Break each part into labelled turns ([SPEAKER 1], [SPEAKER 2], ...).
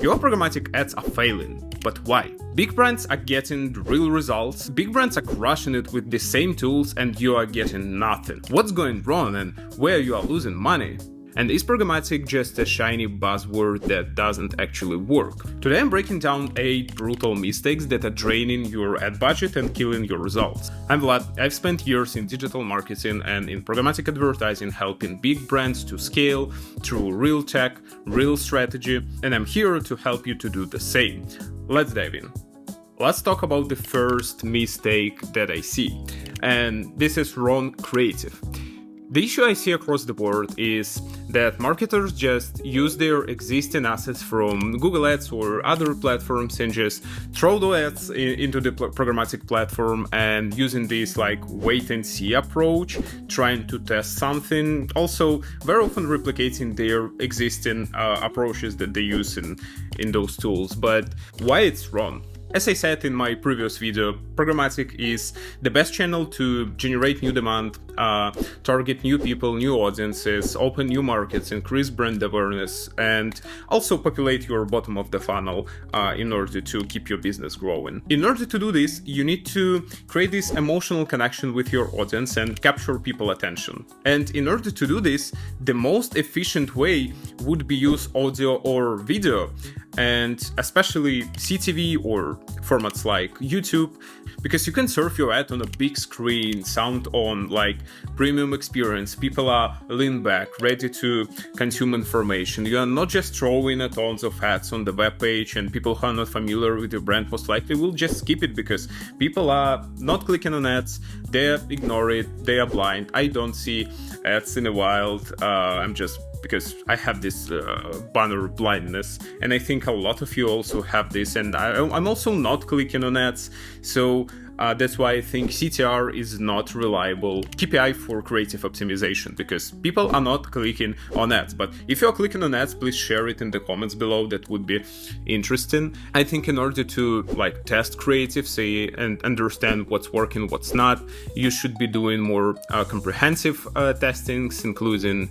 [SPEAKER 1] your programmatic ads are failing. But why? Big brands are getting real results, big brands are crushing it with the same tools, and you are getting nothing. What's going wrong and where you are losing money? And is programmatic just a shiny buzzword that doesn't actually work? Today I'm breaking down 8 brutal mistakes that are draining your ad budget and killing your results. I'm Vlad. I've spent years in digital marketing and in programmatic advertising, helping big brands to scale through real tech, real strategy, and I'm here to help you to do the same. Let's dive in. Let's talk about the first mistake that I see, and this is wrong creative. The issue I see across the board is that marketers just use their existing assets from Google Ads or other platforms and just throw the ads into the programmatic platform, and using this wait and see approach, trying to test something, also very often replicating their existing approaches that they use in those tools. But why it's wrong? As I said in my previous video, programmatic is the best channel to generate new demand, target new people, new audiences, open new markets, increase brand awareness, and also populate your bottom of the funnel in order to keep your business growing. In order to do this, you need to create this emotional connection with your audience and capture people's attention. And in order to do this, the most efficient way would be use audio or video, and especially CTV or formats like YouTube, because you can serve your ad on a big screen, sound on, premium experience. People are lean back, ready to consume information. You are not just throwing tons of ads on the web page, and people who are not familiar with your brand most likely will just skip it because people are not clicking on ads, they ignore it, they are blind. I don't see ads in the wild. Because I have this banner blindness, and I think a lot of you also have this, and I'm also not clicking on ads, so that's why I think CTR is not reliable KPI for creative optimization, because people are not clicking on ads. But if you're clicking on ads, please share it in the comments below. That would be interesting. I think in order to test creative, say, and understand what's working, what's not, you should be doing more comprehensive testings, including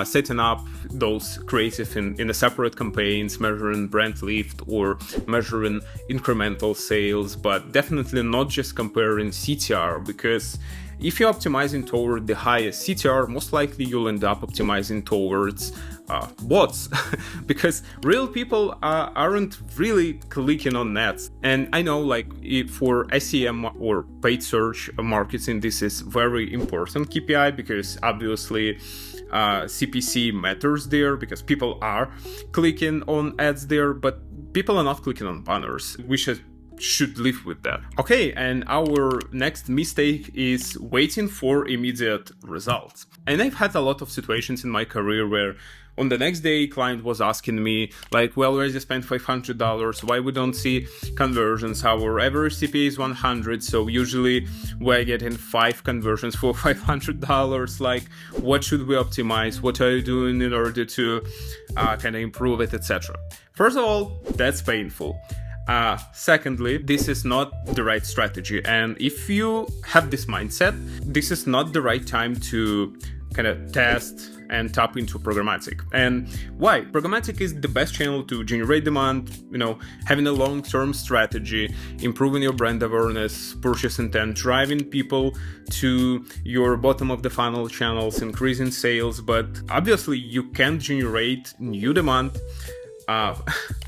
[SPEAKER 1] setting up those creative in a separate campaigns, measuring brand lift or measuring incremental sales, but definitely not just comparing CTR, because if you're optimizing toward the highest CTR, most likely you'll end up optimizing towards bots because real people aren't really clicking on ads. And I know for SEM or paid search marketing, this is very important KPI, because obviously CPC matters there, because people are clicking on ads there, but people are not clicking on banners. We should live with that. Okay, and our next mistake is waiting for immediate results. And I've had a lot of situations in my career where on the next day, client was asking me, we already spent $500, why we don't see conversions? Our average CPA is 100, so usually we're getting 5 conversions for $500. What should we optimize? What are you doing in order to improve it, etc.? First of all, that's painful. Secondly, this is not the right strategy. And if you have this mindset, this is not the right time to test and tap into programmatic. And why? Programmatic is the best channel to generate demand, having a long-term strategy, improving your brand awareness, purchase intent, driving people to your bottom of the funnel channels, increasing sales. But obviously you can't generate new demand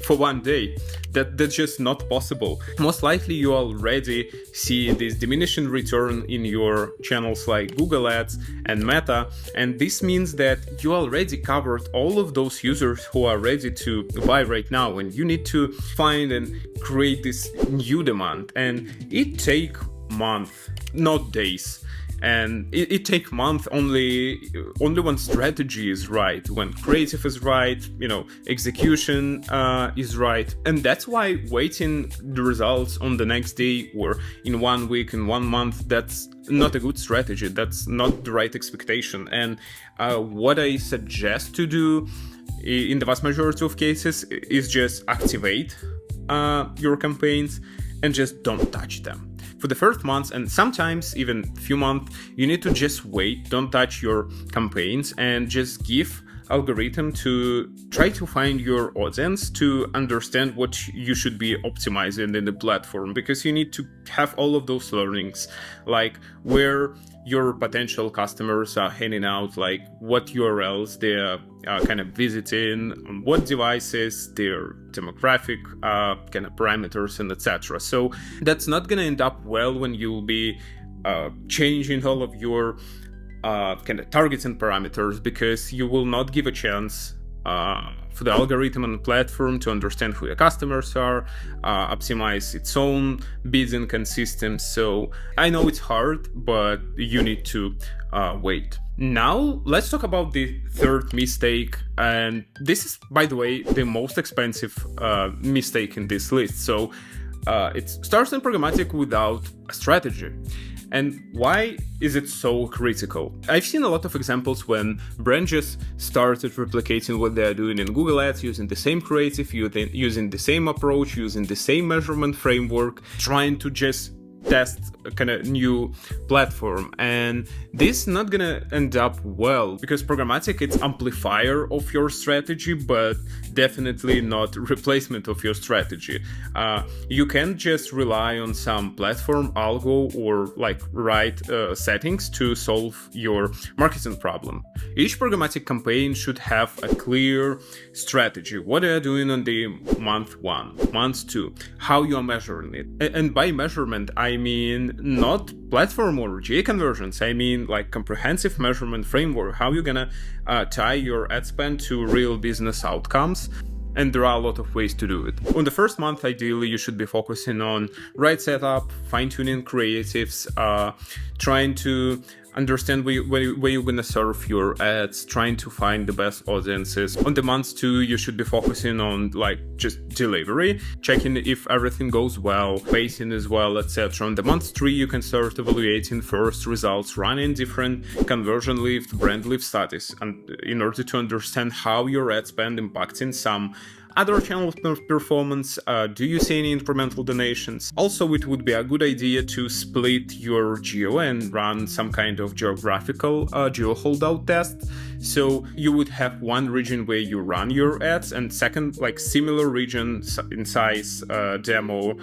[SPEAKER 1] for one day. That's just not possible. Most likely you already see this diminishing return in your channels like Google Ads and Meta, and this means that you already covered all of those users who are ready to buy right now, and you need to find and create this new demand. And it takes months, not days. And it takes months only when strategy is right, when creative is right, execution is right. And that's why waiting the results on the next day or in 1 week, in 1 month, that's not a good strategy. That's not the right expectation. And what I suggest to do in the vast majority of cases is just activate your campaigns and just don't touch them. For the first months, and sometimes even few months, you need to just wait, don't touch your campaigns, and just give algorithm to try to find your audience, to understand what you should be optimizing in the platform, because you need to have all of those learnings, like where your potential customers are hanging out, like what URLs they're kind of visiting, on what devices, their demographic kind of parameters, and etc. So that's not going to end up well when you'll be changing all of your kind of targets and parameters, because you will not give a chance for the algorithm on the platform to understand who your customers are, optimize its own bidding systems. So I know it's hard, but you need to wait. Now let's talk about the third mistake, and this is, by the way, the most expensive mistake in this list. So it starts in programmatic without a strategy. And why is it so critical? I've seen a lot of examples when brands just started replicating what they're doing in Google Ads, using the same creative, using the same approach, using the same measurement framework, trying to just test a kind of new platform. And this is not gonna end up well, because programmatic, it's amplifier of your strategy, but definitely not replacement of your strategy. You can't just rely on some platform algo or like right settings to solve your marketing problem. Each programmatic campaign should have a clear strategy. What are you doing on the month 1, month 2, how you are measuring it. And by measurement, I mean not platform or GA conversions. I mean like comprehensive measurement framework, how you're gonna tie your ad spend to real business outcomes. And there are a lot of ways to do it. On the first month, ideally, you should be focusing on right setup, fine-tuning creatives, trying to understand where you're going to serve your ads, trying to find the best audiences. On the month 2, you should be focusing on like just delivery, checking if everything goes well, pacing as well, etc. On the month 3, you can start evaluating first results, running different conversion lift, brand lift studies, and in order to understand how your ad spend impacting some other channel performance. Do you see any incremental donations? Also, it would be a good idea to split your geo and run some kind of geographical geo holdout test. So you would have one region where you run your ads, and second, like similar region in size, demo,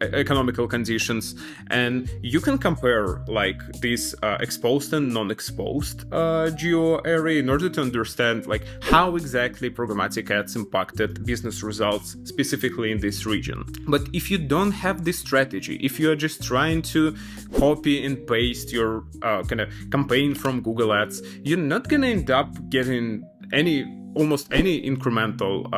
[SPEAKER 1] economical conditions, and you can compare like this exposed and non-exposed geo area in order to understand like how exactly programmatic ads impacted business results specifically in this region. But if you don't have this strategy, if you are just trying to copy and paste your kind of campaign from Google Ads, you're not gonna end up getting almost any incremental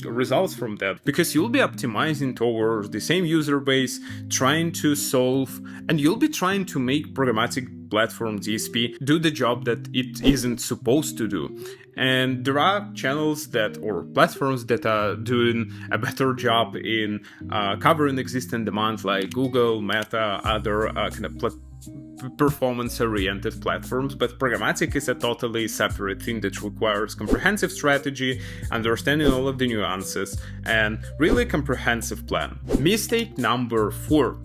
[SPEAKER 1] results from that, because you'll be optimizing towards the same user base, trying to solve, and you'll be trying to make programmatic platform DSP do the job that it isn't supposed to do. And there are channels or platforms that are doing a better job in covering existing demand, like Google, Meta, other kind of performance-oriented platforms, but programmatic is a totally separate thing that requires comprehensive strategy, understanding all of the nuances, and really comprehensive plan. Mistake number 4,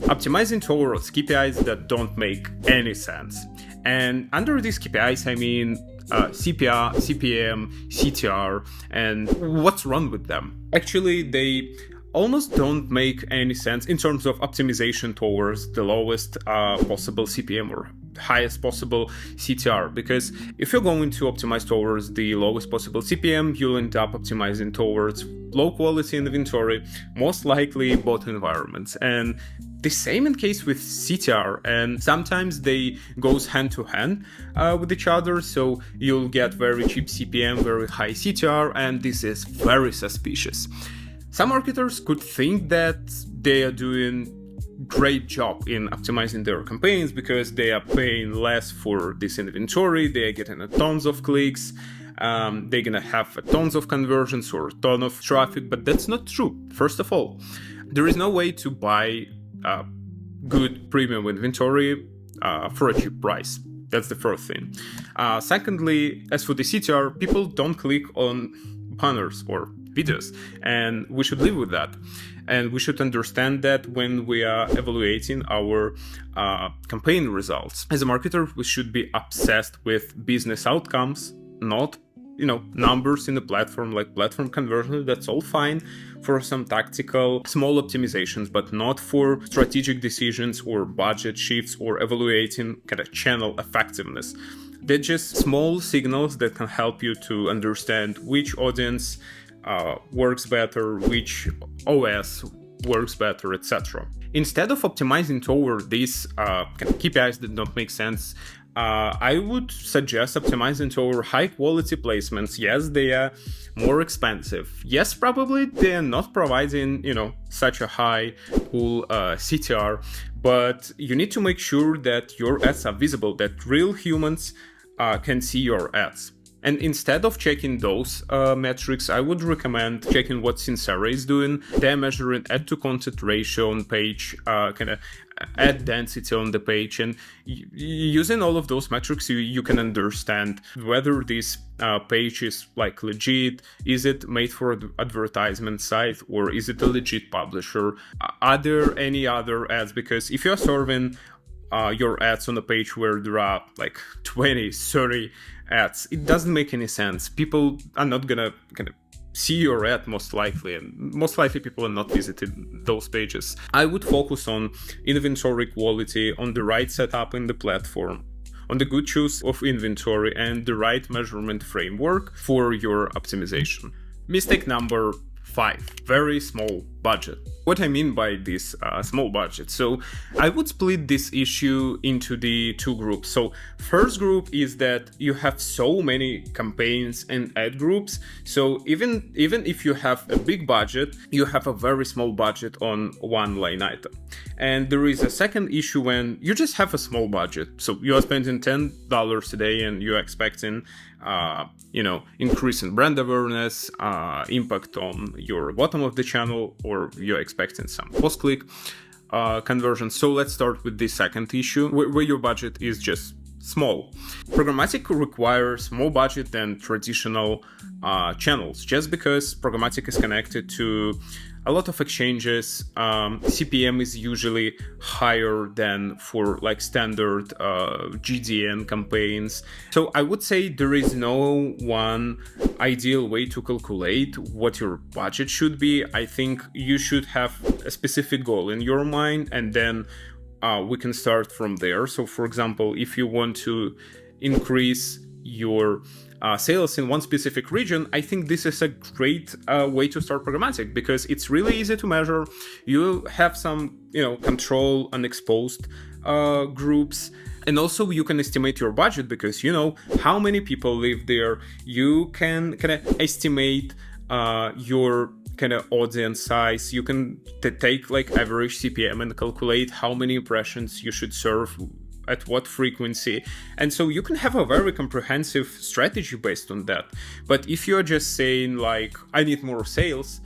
[SPEAKER 1] optimizing towards KPIs that don't make any sense. And under these KPIs, I mean CPR, CPM, CTR, and what's wrong with them? Actually, they almost don't make any sense in terms of optimization towards the lowest possible CPM or highest possible CTR, because if you're going to optimize towards the lowest possible CPM, you'll end up optimizing towards low quality inventory, most likely both environments. And the same in case with CTR, and sometimes they goes hand to hand with each other. So you'll get very cheap CPM, very high CTR, and this is very suspicious. Some marketers could think that they are doing great job in optimizing their campaigns because they are paying less for this inventory, they are getting tons of clicks, they're gonna have tons of conversions or a ton of traffic, but that's not true. First of all, there is no way to buy good premium inventory for a cheap price. That's the first thing. Secondly, as for the CTR, people don't click on banners or videos, and we should live with that. And we should understand that when we are evaluating our campaign results. As a marketer, we should be obsessed with business outcomes, not numbers in the platform, like platform conversion. That's all fine for some tactical small optimizations, but not for strategic decisions or budget shifts or evaluating kind of channel effectiveness. They're just small signals that can help you to understand which audience works better, which OS works better, etc. Instead of optimizing toward these KPIs that don't make sense, I would suggest optimizing toward high quality placements. Yes, they are more expensive. Yes, probably they are not providing, such a high cool CTR, but you need to make sure that your ads are visible, that real humans can see your ads. And instead of checking those metrics, I would recommend checking what Sincera is doing. They're measuring ad to content ratio on page, kind of ad density on the page, and using all of those metrics, you can understand whether this page is like legit. Is it made for advertisement site, or is it a legit publisher? Are there any other ads? Because if you're serving your ads on a page where there are like 20, 30 ads, it doesn't make any sense. People are not gonna kind of see your ad most likely, and most likely people are not visiting those pages. I would focus on inventory quality, on the right setup in the platform, on the good choice of inventory, and the right measurement framework for your optimization. Mistake number 5, very small budget. What I mean by this small budget, so I would split this issue into the 2 groups. So first group is that you have so many campaigns and ad groups, so even if you have a big budget, you have a very small budget on one line item. And there is a second issue when you just have a small budget, so you are spending $10 a day and you're expecting increase in brand awareness, impact on your bottom of the channel, or you're expecting some post-click conversion. So let's start with the second issue, where your budget is just small. Programmatic requires more budget than traditional channels, just because programmatic is connected to a lot of exchanges. CPM is usually higher than for like standard GDN campaigns. So I would say there is no one ideal way to calculate what your budget should be. I think you should have a specific goal in your mind, and then we can start from there. So for example, if you want to increase your sales in one specific region, I think this is a great way to start programmatic, because it's really easy to measure. You have some, control on exposed groups, and also you can estimate your budget because you know how many people live there. You can kind of estimate your kind of audience size. You can take like average CPM and calculate how many impressions you should serve at what frequency, and so you can have a very comprehensive strategy based on that. But if you're just saying like, I need more sales,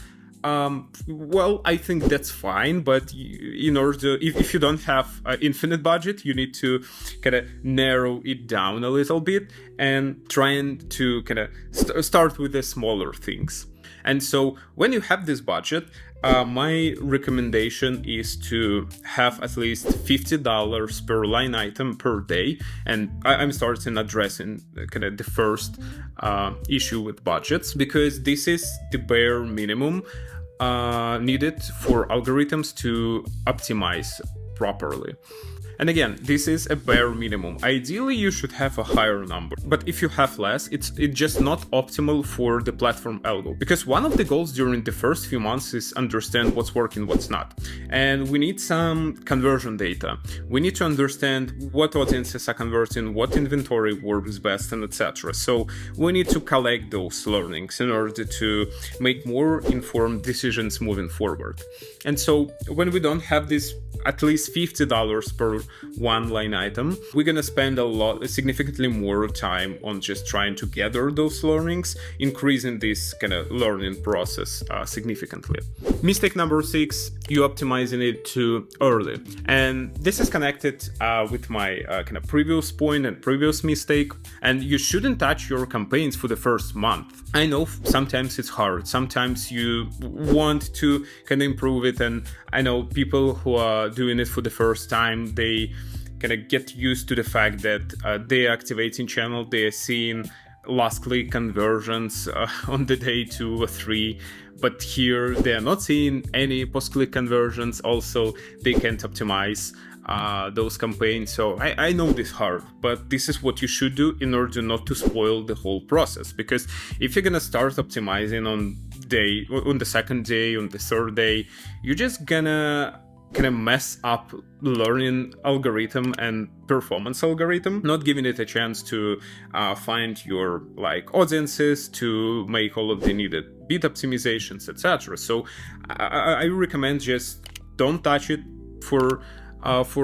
[SPEAKER 1] well, I think that's fine, but in order, if you don't have an infinite budget, you need to kind of narrow it down a little bit and trying to kind of start with the smaller things. And so when you have this budget, my recommendation is to have at least $50 per line item per day. And I'm starting addressing kind of the first issue with budgets, because this is the bare minimum needed for algorithms to optimize properly. And again, this is a bare minimum. Ideally, you should have a higher number. But if you have less, it's just not optimal for the platform algo. Because one of the goals during the first few months is understand what's working, what's not. And we need some conversion data. We need to understand what audiences are converting, what inventory works best, and etc. So we need to collect those learnings in order to make more informed decisions moving forward. And so when we don't have this at least $50 per one line item, we're gonna spend significantly more time on just trying to gather those learnings, increasing this kind of learning process significantly. Mistake number 6, you're optimizing it too early. And this is connected with my kind of previous point and previous mistake. And you shouldn't touch your campaigns for the first month. I know sometimes it's hard. Sometimes you want to kind of improve it. And I know people who are doing it for the first time, they kind of get used to the fact that they are activating channel, they are seeing last click conversions on the day 2 or 3. But here they are not seeing any post-click conversions. Also, they can't optimize those campaigns. So I know this hard, but this is what you should do in order not to spoil the whole process. Because if you're gonna start optimizing on the second day, on the third day, you're just gonna kind of mess up learning algorithm and performance algorithm, not giving it a chance to find your audiences, to make all of the needed bid optimizations, etc. So I recommend just don't touch it for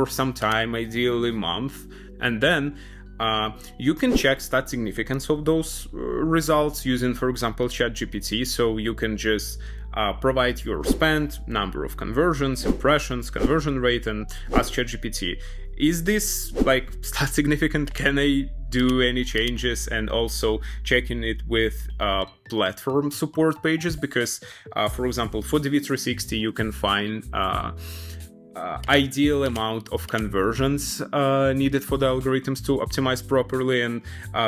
[SPEAKER 1] some time, ideally a month, and then you can check stat significance of those results using, for example, ChatGPT. So you can just provide your spend, number of conversions, impressions, conversion rate, and ask ChatGPT, is this stat significant? Can I do any changes? And also checking it with platform support pages, because for example, for DV360 you can find ideal amount of conversions needed for the algorithms to optimize properly, and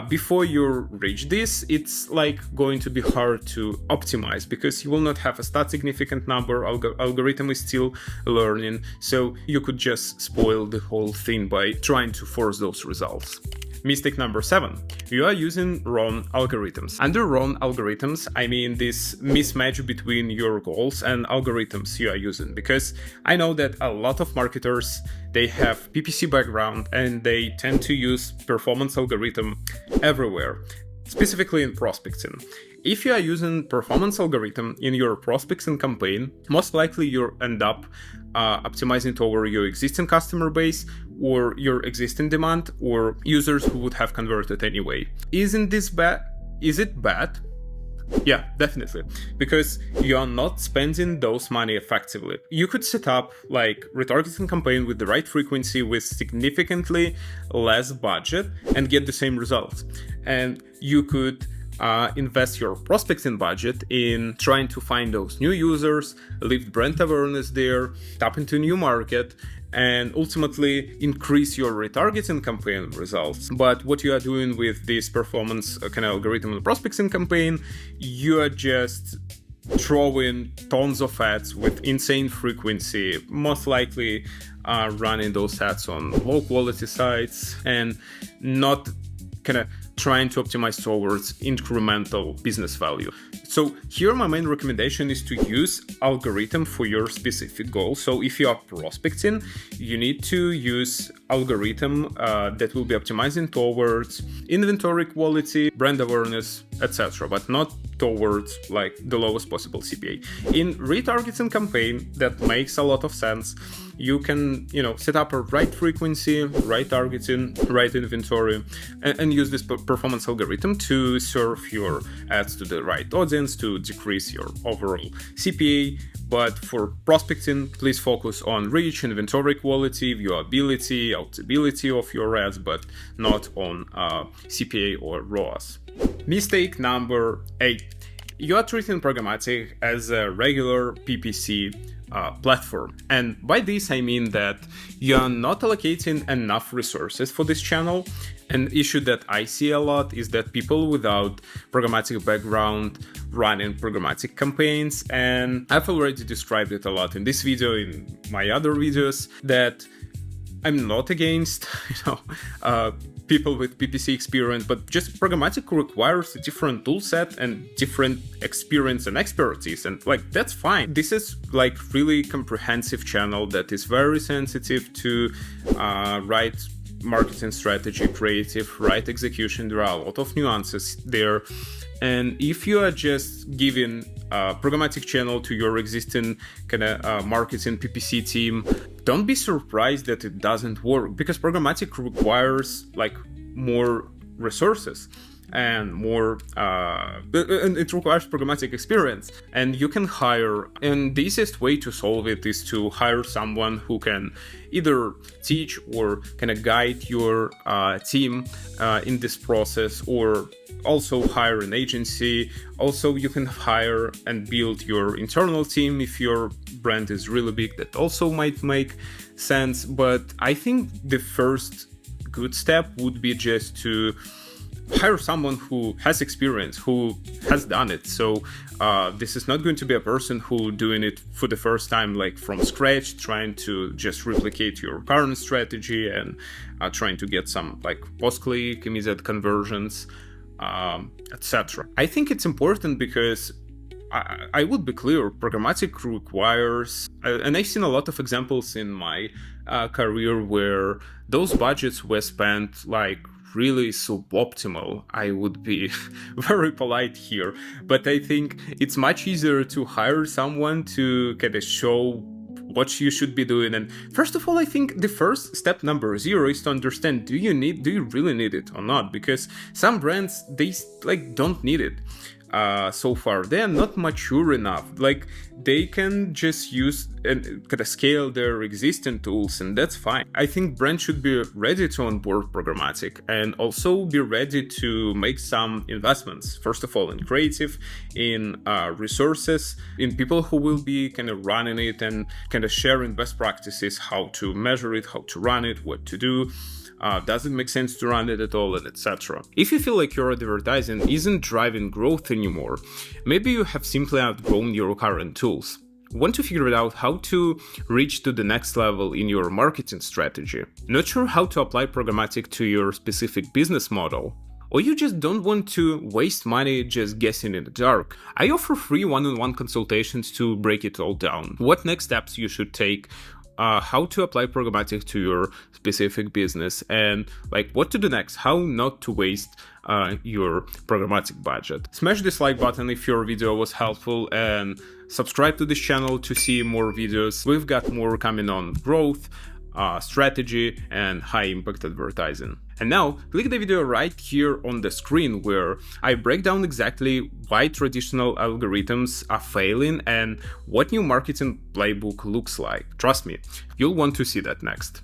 [SPEAKER 1] before you reach this, it's going to be hard to optimize because you will not have a stat significant number. Algorithm is still learning, so you could just spoil the whole thing by trying to force those results. Mistake number 7. You are using wrong algorithms. Under wrong algorithms, I mean this mismatch between your goals and algorithms you are using. Because I know that a lot of marketers, they have PPC background and they tend to use performance algorithm everywhere, specifically in prospecting. If you are using performance algorithm in your prospecting campaign, most likely you'll end up optimizing toward your existing customer base or your existing demand or users who would have converted anyway. Isn't this bad? Is it bad? Yeah, definitely, because you are not spending those money effectively. You could set up retargeting campaign with the right frequency with significantly less budget and get the same results. And you could invest your prospecting budget in trying to find those new users, lift brand awareness there, tap into new market, and ultimately increase your retargeting campaign results. But what you are doing with this performance kind of algorithm and prospecting campaign, you are just throwing tons of ads with insane frequency, most likely running those ads on low quality sites and not kind of trying to optimize towards incremental business value. So here my main recommendation is to use algorithm for your specific goal. So if you are prospecting, you need to use algorithm that will be optimizing towards inventory quality, brand awareness, etc., but not towards the lowest possible CPA. In retargeting campaign, that makes a lot of sense. You can, set up a right frequency, right targeting, right inventory, and use this performance algorithm to serve your ads to the right audience, to decrease your overall CPA. But for prospecting, please focus on reach, inventory quality, viewability, outability of your ads, but not on CPA or ROAS. Mistake number 8. You are treating Programmatic as a regular PPC platform. And by this, I mean that you are not allocating enough resources for this channel. An issue that I see a lot is that people without programmatic background running programmatic campaigns, and I've already described it a lot in this video, in my other videos, that I'm not against, people with PPC experience, but just programmatic requires a different tool set and different experience and expertise, and that's fine. This is really comprehensive channel that is very sensitive to right marketing strategy, creative, right execution. There are a lot of nuances there. And if you are just giving a programmatic channel to your existing kind of marketing PPC team, don't be surprised that it doesn't work, because programmatic requires more resources and more and it requires programmatic experience. And you can hire, and the easiest way to solve it is to hire someone who can either teach or kind of guide your team in this process, or also hire an agency. Also, you can hire and build your internal team if your brand is really big. That also might make sense. But I think the first good step would be just to hire someone who has experience, who has done it. So this is not going to be a person who doing it for the first time, like from scratch, trying to just replicate your current strategy and trying to get some like post-click, immediate conversions, etc. I think it's important because I would be clear, programmatic requires, and I've seen a lot of examples in my career where those budgets were spent like really suboptimal. I would be very polite here, but I think it's much easier to hire someone to kind of show what you should be doing. And first of all, I think the first step, number 0, is to understand, do you really need it or not? Because some brands, they like don't need it. So far they are not mature enough, like they can just use and kind of scale their existing tools, and that's fine. I think brands should be ready to onboard programmatic and also be ready to make some investments, first of all in creative, in resources, in people who will be kind of running it and kind of sharing best practices, how to measure it, how to run it, what to do. Does it make sense to run it at all, and etc. If you feel like your advertising isn't driving growth anymore, maybe you have simply outgrown your current tools. Want to figure out how to reach to the next level in your marketing strategy? Not sure how to apply programmatic to your specific business model? Or you just don't want to waste money just guessing in the dark? I offer free one-on-one consultations to break it all down. What next steps you should take, how to apply programmatic to your specific business, and like what to do next, how not to waste your programmatic budget. Smash this like button if your video was helpful, and subscribe to this channel to see more videos. We've got more coming on growth, strategy, and high impact advertising. And now click the video right here on the screen where I break down exactly why traditional algorithms are failing and what new marketing playbook looks like. Trust me, you'll want to see that next.